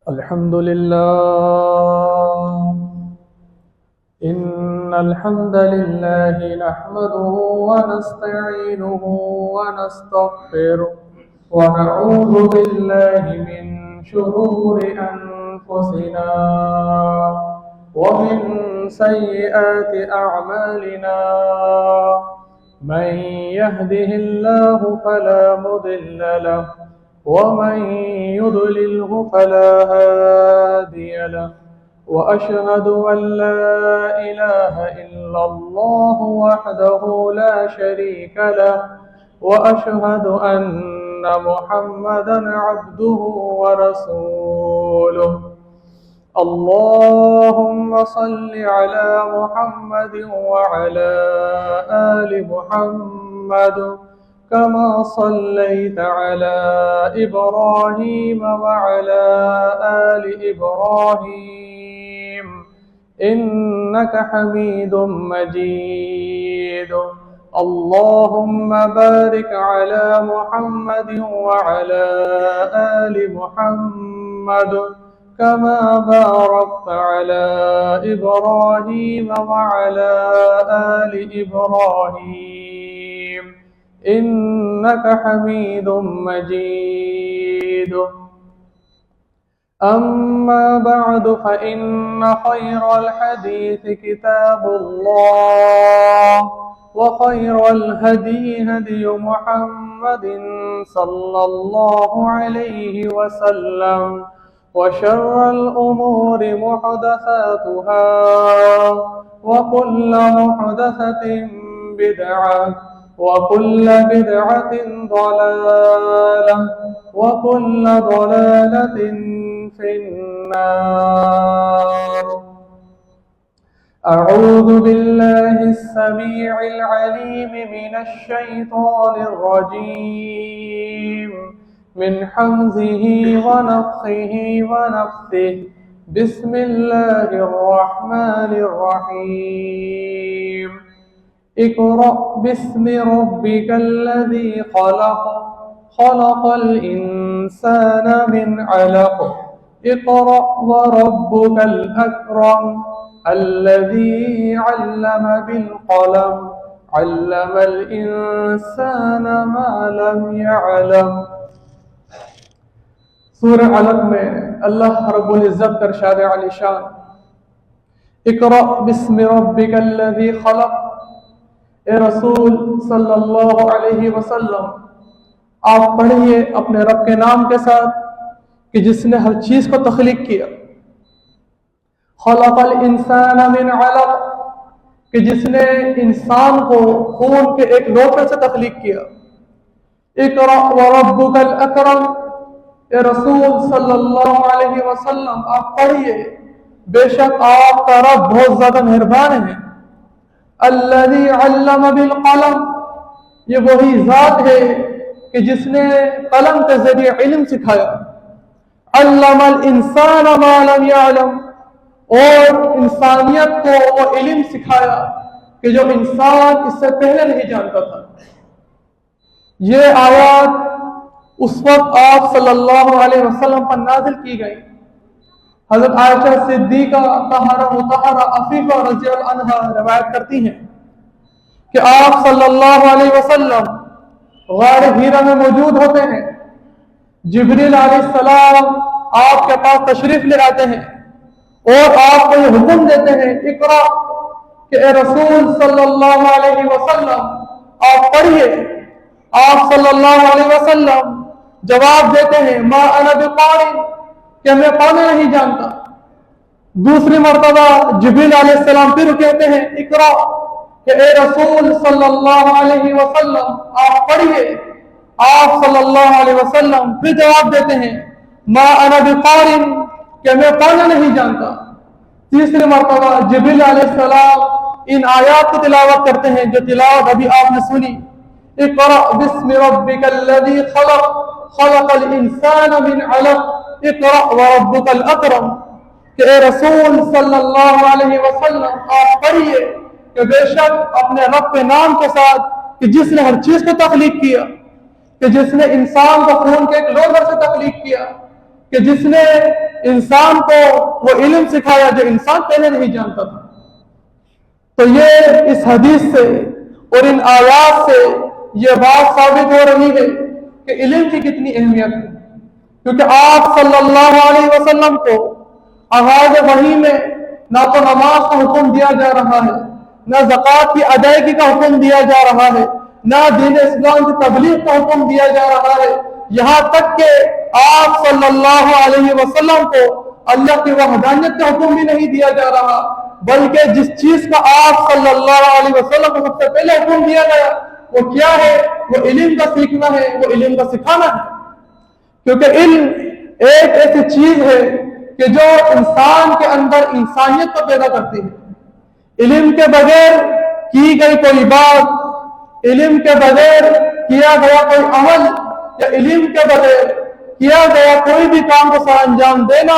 الحمد لله إن الحمد لله نحمده ونستعينه ونستغفره ونعوذ بالله من شرور أنفسنا ومن سيئات أعمالنا من يهده الله فلا مضل له ومن يضلله فلا هادي له وأشهد أن لا إله إلا الله وحده لا شريك له وأشهد أن محمدا عبده ورسوله اللهم صل على محمد وعلى آل محمد كما صليت على إبراهيم وعلى آل إبراهيم إنك حميد مجيد اللهم بارك على محمد وعلى آل محمد كما باركت على إبراهيم وعلى آل إبراهيم إنك حميد مجيد أما بعد فإن خير الحديث كتاب الله وخير الهدي هدي محمد صلى الله عليه وسلم وشر الأمور محدثاتها وكل محدثة بدعة وكل بدعة ضلالة وكل ضلالة في النار أعوذ بالله السميع العليم من الشيطان الرجيم من حمزه ونفخه ونفثه بسم الله الرحمن الرحيم اقرأ باسم ربك الذي خلق خلق الإنسان من علق اقرأ وربك الأكرم الذي علم بالقلم علم الإنسان ما لم يعلم سورہ علق میں اللہ رب العزت کا ارشاد علی شان اقرأ باسم ربک الذی خلق، اے رسول صلی اللہ علیہ وسلم آپ پڑھیے اپنے رب کے نام کے ساتھ کہ جس نے ہر چیز کو تخلیق کیا، خلق الانسان من علق کہ جس نے انسان کو خون کے ایک لوٹے سے تخلیق کیا، اقرأ وربک الاکرم اے رسول صلی اللہ علیہ وسلم آپ پڑھیے بے شک آپ کا رب بہت زیادہ مہربان ہے، الذی علم بالقلم یہ وہی ذات ہے کہ جس نے قلم کے ذریعے علم سکھایا، علم الانسان ما لم يعلم اور انسانیت کو وہ علم سکھایا کہ جو انسان اس سے پہلے نہیں جانتا تھا۔ یہ آیات اس وقت آپ صلی اللہ علیہ وسلم پر نازل کی گئی۔ حضرت عائشہ صدیقہ طاہرہ مطہرہ عفیفہ رضی اللہ عنہا روایت کرتی ہیں کہ آپ صلی اللہ علیہ وسلم غار ہیرا میں موجود ہوتے ہیں، جبریل علیہ السلام آپ کے پاس تشریف لے آتے ہیں اور آپ کو یہ حکم دیتے ہیں اقرأ کہ اے رسول صلی اللہ علیہ وسلم آپ پڑھیے۔ آپ صلی اللہ علیہ وسلم جواب دیتے ہیں ما انا بقاری کہ میں پڑھنا نہیں جانتا۔ دوسری مرتبہ جبریل علیہ السلام پھر کہتے ہیں اقرأ کہ اے رسول صلی اللہ علیہ وسلم آپ پڑھیے۔ آپ صلی اللہ علیہ وسلم پھر جواب دیتے ہیں ما انا بقاری کہ میں پڑھنا نہیں جانتا۔ تیسری مرتبہ جبریل علیہ السلام ان آیات کی تلاوت کرتے ہیں جو تلاوت ابھی آپ نے سنی، اقرأ باسم ربک الذی خلق خلق الانسان من علق اقرأ وربک الاکرم کہ اے رسول صلی اللہ علیہ وسلم آپ پڑھیے کہ بے شک اپنے رب کے نام کے ساتھ کہ جس نے ہر چیز کو تخلیق کیا، کہ جس نے انسان کو خون کے ایک لوگر سے تخلیق کیا، کہ جس نے انسان کو وہ علم سکھایا جو انسان پہلے نہیں جانتا تھا۔ تو یہ اس حدیث سے اور ان آیات سے یہ بات ثابت ہو رہی ہے کہ علم کی کتنی اہمیت ہے، کیونکہ آپ صلی اللہ علیہ وسلم کو آغاز وحی میں نہ تو نماز کا حکم دیا جا رہا ہے، نہ زکوٰۃ کی ادائیگی کا حکم دیا جا رہا ہے، نہ دین اسلام کی تبلیغ کا حکم دیا جا رہا ہے، یہاں تک کہ آپ صلی اللہ علیہ وسلم کو اللہ کی وحدانیت کا حکم بھی نہیں دیا جا رہا، بلکہ جس چیز کا آپ صلی اللہ علیہ وسلم کو سب سے پہلے حکم دیا گیا وہ کیا ہے؟ وہ علم کا سیکھنا ہے، وہ علم کا سکھانا ہے، کیونکہ علم ایک ایسی چیز ہے کہ جو انسان کے اندر انسانیت کو پیدا کرتی ہے۔ علم کے بغیر کی گئی کوئی بات، علم کے بغیر کیا گیا کوئی عمل، یا علم کے بغیر کیا گیا کوئی بھی کام کو سر انجام دینا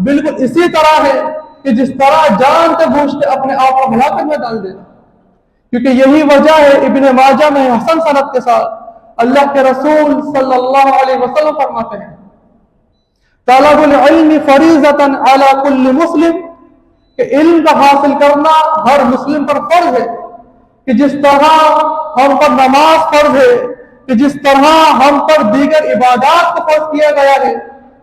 بالکل اسی طرح ہے کہ جس طرح جانتے بوجھتے اپنے آپ کو ہلاکت میں ڈال دینا۔ کیونکہ یہی وجہ ہے ابن ماجہ میں حسن سند کے ساتھ اللہ کے رسول صلی اللہ علیہ وسلم فرماتے ہیں طلب العلم فریضۃ علی کل مسلم، کہ علم کا حاصل کرنا ہر مسلم پر فرض ہے، کہ جس طرح ہم پر نماز فرض ہے، کہ جس طرح ہم پر دیگر عبادات کو فرض کیا گیا ہے،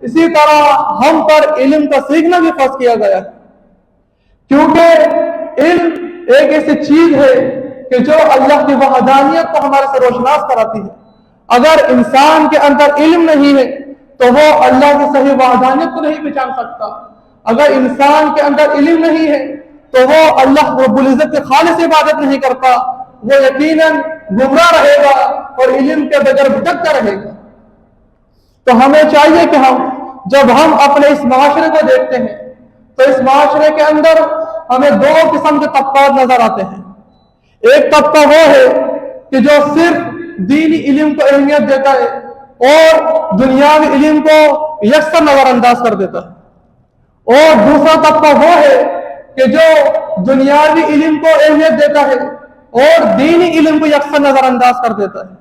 اسی طرح ہم پر علم کا سیکھنا بھی فرض کیا گیا ہے۔ کیونکہ علم ایک ایسی چیز ہے کہ جو اللہ کی وحدانیت کو ہمارے سے روشناس کراتی ہے۔ اگر انسان کے اندر علم نہیں ہے تو وہ اللہ کی صحیح وحدانیت کو نہیں پہچان سکتا۔ اگر انسان کے اندر علم نہیں ہے تو وہ اللہ رب العزت کی خالص عبادت نہیں کرتا، وہ یقیناً گمراہ رہے گا اور علم کے بغیر بھٹکتا رہے گا۔ تو ہمیں چاہیے کہ جب ہم اپنے اس معاشرے کو دیکھتے ہیں تو اس معاشرے کے اندر ہمیں دو قسم کے طبقات نظر آتے ہیں۔ ایک طبقہ وہ ہے کہ جو صرف دینی علم کو اہمیت دیتا ہے اور دنیاوی علم کو یکسر نظر انداز کر دیتا ہے، اور دوسرا طبقہ وہ ہے کہ جو دنیاوی علم کو اہمیت دیتا ہے اور دینی علم کو یکسر نظر انداز کر دیتا ہے۔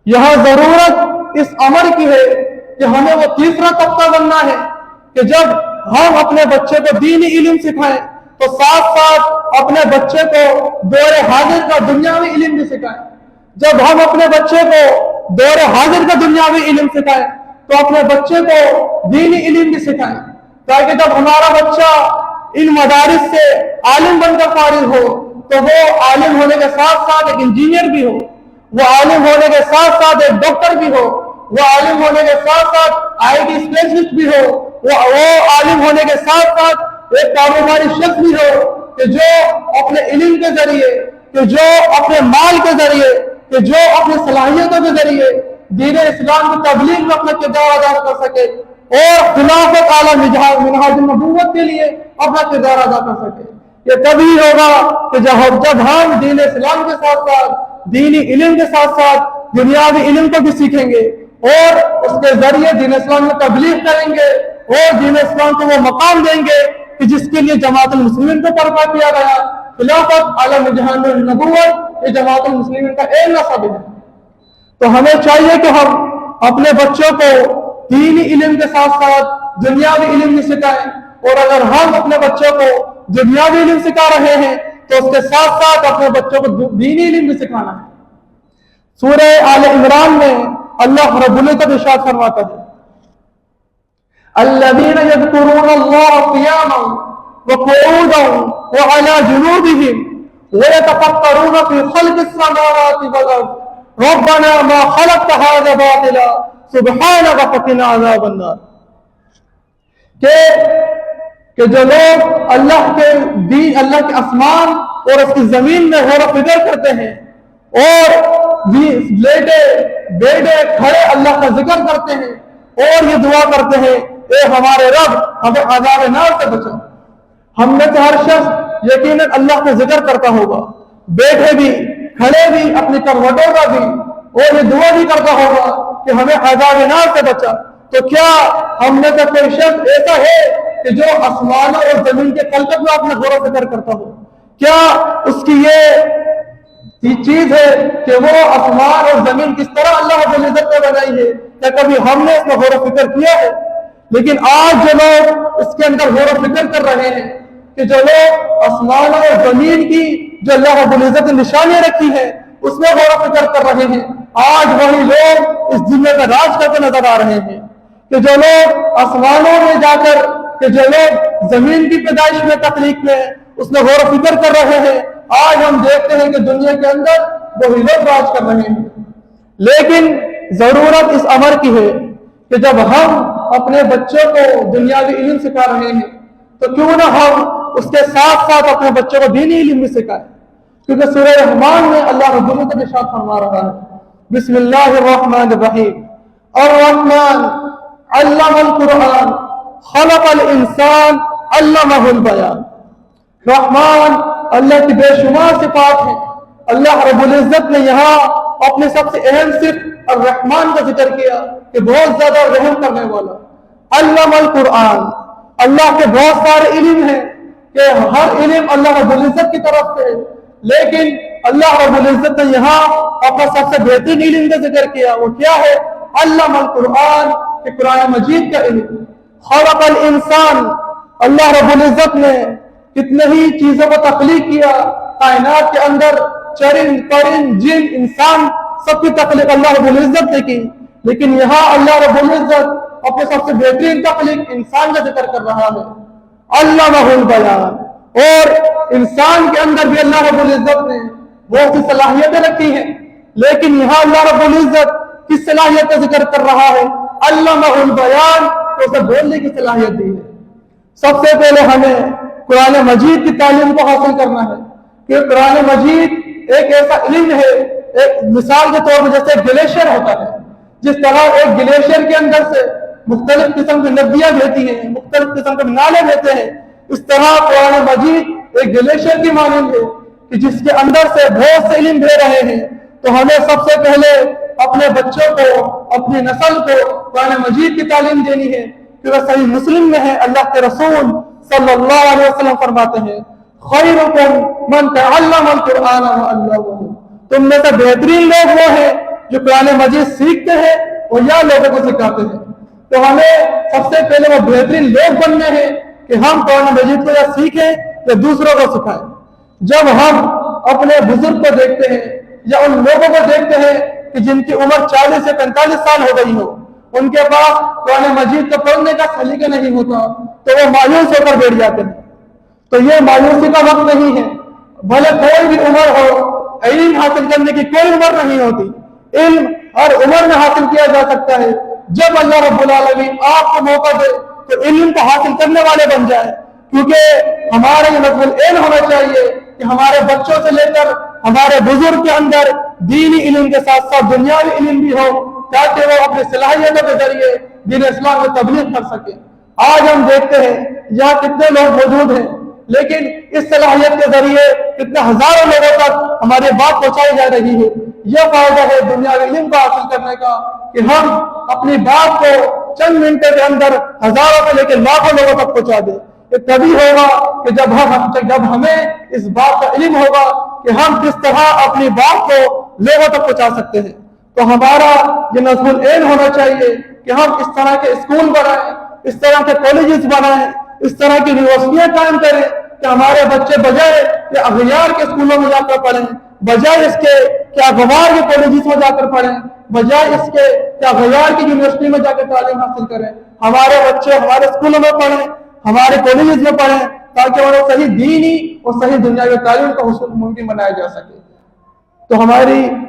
یہاں ضرورت اس امر کی ہے کہ ہمیں وہ تیسرا طبقہ بننا ہے کہ جب ہم اپنے بچے کو دینی علم سکھائیں تو ساتھ ساتھ اپنے بچے کو دور حاضر کا دنیاوی علم بھی سکھائیں۔ جب ہم اپنے بچے کو دور حاضر کا دنیاوی علم سکھائیں تو اپنے بچے کو دینی علم بھی سکھائیں، تاکہ جب ہمارا بچہ ان مدارس سے عالم بن کر فارغ ہو تو وہ عالم ہونے کے ساتھ ساتھ ایک انجینئر بھی ہو، وہ عالم ہونے کے ساتھ ساتھ ایک ڈاکٹر بھی ہو، وہ عالم ہونے کے ساتھ ساتھ آئی ٹی اسپیشلسٹ بھی ہو، وہ عالم ہونے کے ساتھ ساتھ ایک کاروباری شخص بھی ہو کہ جو اپنے علم کے ذریعے، کہ جو اپنے مال کے ذریعے، کہ جو اپنی صلاحیتوں کے ذریعے دین اسلام کی تبلیغ میں اپنا کردار ادا کر سکے اور خلافت اعلیٰ منہاج النبوت کے لیے اپنا کردار ادا کر سکے۔ یہ تبھی ہوگا کہ جب ہم دین اسلام کے ساتھ ساتھ دینی علم کے ساتھ ساتھ دنیاوی علم کو بھی سیکھیں گے اور اس کے ذریعے دین اسلام میں تبلیغ کریں گے اور دین اسلام کو وہ مقام دیں گے کہ جس کے لیے جماعت المسلمین کو برپا کیا گیا۔ خلافت اعلیٰ منہاج النبوت یہ جماعت المسلمین کا ایک نصب ہے۔ تو ہمیں چاہیے کہ ہم اپنے بچوں کو دینی علم کے ساتھ ساتھ دنیاوی علم بھی سکھائیں، اور اگر ہم اپنے بچوں کو دنیاوی علم سکھا رہے ہیں تو اس کے ساتھ ساتھ اپنے بچوں کو دینی علم بھی سکھانا ہے۔ سورہ آل عمران میں اللہ رب العزت ارشاد فرماتا ہے الذین یذکرون اللہ قیاما وقعودا وعلی جنوبہم ویتفکرون فی خلق السماوات والارض ربنا ما خلقت هذا باطلا سبحانک فقنا عذاب النار، کہ جو لوگ اللہ کے دین، اللہ کے آسمان اور اس کی زمین میں غور و فکر کرتے ہیں اور لیٹے بیٹھے کھڑے اللہ کا ذکر کرتے ہیں اور یہ دعا کرتے ہیں اے ہمارے رب ہمیں عذاب نار سے بچا۔ ہم میں سے ہر شخص یقیناً اللہ کا ذکر کرتا ہوگا، بیٹھے بھی کھڑے بھی اپنی کروٹوں کا بھی، اور یہ دعا بھی کرتا ہوگا کہ ہمیں عذاب نار سے بچا۔ تو کیا ہم میں سے کوئی شخص ایسا ہے کہ جو آسمانوں اور زمین کے خلقت میں اپنا غور و فکر کرتا ہو؟ کیا اس کی یہ چیز ہے کہ وہ آسمان اور زمین کس طرح اللہ رب العزت نے بنائی ہے؟ کیا کبھی ہم نے اس میں غور و فکر کیا ہے؟ لیکن آج جو لوگ اس کے اندر غور و فکر کر رہے ہیں کہ جو لوگ آسمان اور زمین کی جو اللہ رب العزت نے نشانیاں رکھی ہیں اس میں غور و فکر کر رہے ہیں، آج وہی لوگ اس دنیا کا راج کرتے نظر آ رہے ہیں کہ جو لوگ آسمانوں میں جا کر، کہ جو لوگ زمین کی پیدائش میں تخلیق میں اس میں غور و فکر کر رہے ہیں، آج ہم دیکھتے ہیں کہ دنیا کے اندر وہی لوگ راج کر رہے ہیں۔ لیکن ضرورت اس امر کی ہے کہ جب ہم اپنے بچوں کو دنیاوی علم سکھا رہے ہیں تو کیوں نہ ہم اس کے ساتھ ساتھ اپنے بچوں کو دینی علم بھی سکھائیں، کیونکہ سورہ رحمان میں اللہ رب العزت ارشاد فرما رہا ہے، بسم اللہ الرحمن الرحیم، الرحمن علم القرآن خلق الانسان علمہ البیان۔ رحمان اللہ کی بے شمار صفات ہیں، اللہ رب العزت نے یہاں اپنے سب سے اہم صفت الرحمن کا ذکر کیا کہ بہت زیادہ رحم کرنے والا۔ علم القرآن، اللہ کے بہت سارے علم ہیں کہ ہر علم اللہ رب العزت کی طرف سے، لیکن اللہ رب العزت نے یہاں اپنا سب سے بہترین علم کا ذکر کیا، وہ کیا ہے؟ علم القرآن، کہ قرآن مجید کا علم۔ خلق الانسان، اللہ رب العزت نے کتنے ہی چیزوں کو تخلیق کیا، کائنات کے اندر چرند پرند جن انسان سب کی تخلیق اللہ رب العزت نے کی، لیکن یہاں اللہ رب العزت اپنے سب سے بہترین تخلیق انسان کا ذکر کر رہا ہے، علمہ البیان۔ اور انسان کے اندر بھی اللہ رب العزت نے بہت سی صلاحیتیں رکھی ہیں، لیکن یہاں اللہ رب العزت کس صلاحیت کا ذکر کر رہا ہے؟ علمہ البیان، تو اسے بولنے کی صلاحیت دی ہے۔ سب سے پہلے ہمیں قرآن مجید کی تعلیم کو حاصل کرنا ہے کہ قرآن مجید ایک ایسا علم ہے، ایک مثال کے طور پر جیسے ایک گلیشیئر ہوتا ہے، جس طرح ایک گلیشیئر کے اندر سے مختلف قسم کی ندیاں بہتی ہیں، مختلف قسم کے نالے بہتے ہیں، اس طرح قرآن مجید ایک گلیشیئر کی مانند ہے کہ جس کے اندر سے بہت سے علم بہ رہے ہیں۔ تو ہمیں سب سے پہلے اپنے بچوں کو، اپنی نسل کو قرآن مجید کی تعلیم دینی ہے، کیونکہ صحیح مسلم میں ہے اللہ کے رسول صلی اللہ علیہ وسلم فرماتے ہیں، خیرکم من تعلم القرآن وعلمہ، تم میں سے بہترین لوگ وہ ہیں جو قرآن مجید سیکھتے ہیں اور یا لوگوں کو سکھاتے ہیں۔ تو ہمیں سب سے پہلے وہ بہترین لوگ بننے ہیں کہ ہم قرآن مجید کو یا سیکھیں یا دوسروں کو سکھائیں۔ جب ہم اپنے بزرگ کو دیکھتے ہیں یا ان لوگوں کو دیکھتے ہیں کہ جن کی عمر 40 سے 45 سال ہو گئی ہو، ان کے پاس قرآن مجید کو پڑھنے کا سلیقہ نہیں ہوتا، تو وہ مایوس ہو کر بیٹھ جاتے ہیں۔ تو یہ مایوسی کا وقت نہیں ہے، بھلے کوئی بھی عمر ہو، علم حاصل کرنے کی کوئی عمر نہیں ہوتی، علم ہر عمر میں حاصل کیا جا سکتا ہے۔ جب اللہ رب العالمین آپ کو موقع دے تو علم کو حاصل کرنے والے بن جائیں، کیونکہ ہمارا یہ مطلب علم ہونا چاہیے کہ ہمارے بچوں سے لے کر ہمارے بزرگ کے اندر دینی علم کے ساتھ ساتھ دنیاوی علم بھی ہو، تاکہ وہ اپنی صلاحیتوں کے ذریعے دین اسلام میں تبلیغ کر سکیں۔ آج ہم دیکھتے ہیں یہاں کتنے لوگ موجود ہیں، لیکن اس صلاحیت کے ذریعے کتنے ہزاروں لوگوں تک ہماری بات پہنچائی جا رہی ہے۔ یہ فائدہ ہے دنیاوی علم کو حاصل کرنے کا کہ ہم اپنی بات کو چند منٹوں کے اندر ہزاروں سے لے کے لاکھوں لوگوں تک پہنچا دیں۔ یہ تبھی ہوگا کہ جب ہمیں اس بات کا علم ہوگا کہ ہم کس طرح اپنی بات کو لوگوں تک پہنچا سکتے ہیں۔ تو ہمارا یہ نظم العین ہونا چاہیے کہ ہم اس طرح کے اسکول بنائیں، اس طرح کے کالجز بنائیں، اس طرح کی یونیورسٹیاں قائم کریں کہ ہمارے بچے بجائے کہ اغیار کے اسکولوں میں جا کر پڑھیں، بجائے اس کے کہ اغوار کے کالجز میں جا کر پڑھیں، بجائے اس کے کہ اغیار کی یونیورسٹی میں جا کر تعلیم حاصل کریں، ہمارے بچے ہمارے اسکولوں میں پڑھیں، ہمارے کالجز میں پڑھیں، تاکہ انہیں صحیح دینی اور صحیح دنیاوی تعلیم کا حصول ممکن بنایا جا سکے۔ تو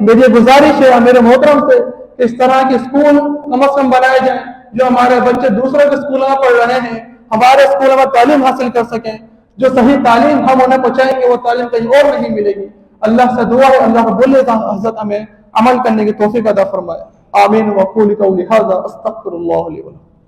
میری گزارش ہے میرے محترم سے کہ اس طرح کے اسکول کم از کم بنائے جائیں جو ہمارے بچے دوسروں کے اسکولوں میں پڑھ رہے ہیں ہمارے اسکولوں میں تعلیم حاصل کر سکیں، جو صحیح تعلیم ہم انہیں پہنچائیں گے وہ تعلیم کہیں اور نہیں ملے گی۔ اللہ سے دعا ہے اللہ رب العزت ہمیں عمل کرنے کی توفیق عطا فرمائے۔ آمین۔ وقول قولی ھذا استغفر اللہ لی ولکم۔